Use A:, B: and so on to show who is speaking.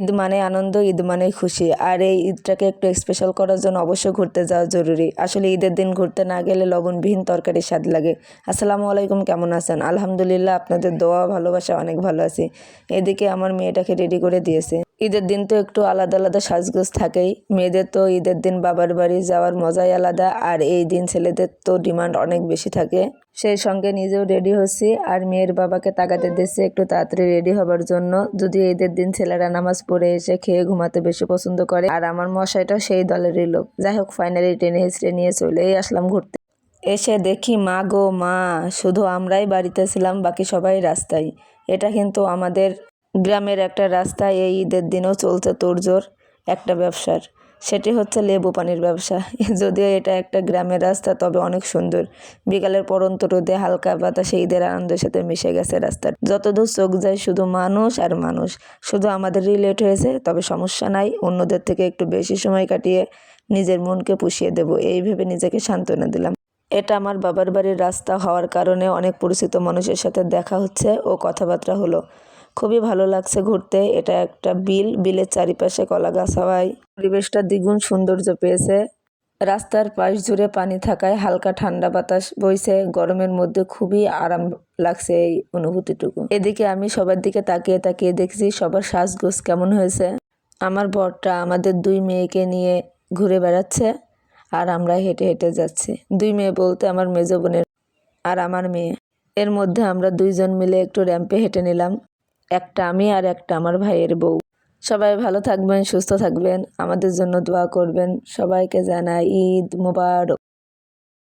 A: ঈদ মানে আনন্দ, ঈদ মানে খুশি। আর এই ঈদটাকে একটু স্পেশাল করার জন্য অবশ্যই ঘুরতে যাওয়া জরুরি। আসলে ঈদের দিন ঘুরতে না গেলে লবণবিহীন তরকারির স্বাদ লাগে। আসসালামু আলাইকুম, কেমন আছেন? আলহামদুলিল্লাহ, আপনাদের দোয়া ভালোবাসা অনেক ভালো আছি। এদিকে আমার মেয়েটাকে রেডি করে দিয়েছে। ঈদের দিন তো একটু আলাদা আলাদা সাজগোজ থাকেই। মেয়েদের তো ঈদের দিন বাবার বাড়ি যাওয়ার মজাই আলাদা, আর এই দিন ছেলেদের তো ডিমান্ড অনেক বেশি থাকে। সেই সঙ্গে নিজেও রেডি হচ্ছি, আর মেয়ের বাবাকে তাগাদে দিচ্ছে একটু তাড়াতাড়ি রেডি হবার জন্য। যদিও ঈদের দিন ছেলেরা নামাজ পড়ে এসে খেয়ে ঘুমাতে বেশি পছন্দ করে, আর আমার মশাইটাও সেই দলেরই লোক। যাই হোক, ফাইনালি টেনে হিচড়ে নিয়ে চলেই আসলাম ঘুরতে। এসে দেখি মা গো মা, শুধু আমরাই বাড়িতে ছিলাম, বাকি সবাই রাস্তায়। এটা কিন্তু আমাদের গ্রামের একটা রাস্তা। এই ঈদের দিনও চলছে তোড়জোড় একটা ব্যবসার, সেটি হচ্ছে লেবু পানির ব্যবসা। যদিও এটা একটা গ্রামের রাস্তা, তবে অনেক সুন্দর। বিকালের পরন্ত রোদে হালকা বাতাসে ঈদের আনন্দের সাথে মিশে গেছে রাস্তার। যতদূর চোখ যায় শুধু মানুষ আর মানুষ। শুধু আমাদেরই লেট হয়েছে, তবে সমস্যা নাই। অন্যদের থেকে একটু বেশি সময় কাটিয়ে নিজের মনকে পুষিয়ে দেব, এই ভেবে নিজেকে সান্ত্বনা দিলাম। এটা আমার বাবার বাড়ির রাস্তা হওয়ার কারণে অনেক পরিচিত মানুষের সাথে দেখা হচ্ছে ও কথাবার্তা হলো। খুবই ভালো লাগছে ঘুরতে। এটা একটা বিলের চারিপাশে কলা গাছ হওয়ায় পরিবেশটা দ্বিগুণ সৌন্দর্য পেয়েছে। রাস্তার পাশ জুড়ে পানি থাকায় হালকা ঠান্ডা বাতাস বইছে। গরমের মধ্যে খুবই আরাম লাগছে এই অনুভূতিটুকু। এদিকে আমি সবার দিকে তাকিয়ে তাকিয়ে দেখছি সবার সাজগোজ কেমন হয়েছে। আমার বরটা আমাদের দুই মেয়েকে নিয়ে ঘুরে বেড়াচ্ছে, আর আমরা হেঁটে হেঁটে যাচ্ছি। দুই মেয়ে বলতে আমার মেজো বোনের আর আমার মেয়ে। এর মধ্যে আমরা দুইজন মিলে একটু র্যাম্পে হেঁটে নিলাম, একটা আমি আর একটা আমার ভাইয়ের বউ। সবাই ভালো থাকবেন, সুস্থ থাকবেন, আমাদের জন্য দোয়া করবেন। সবাইকে জানাই ঈদ মোবারক।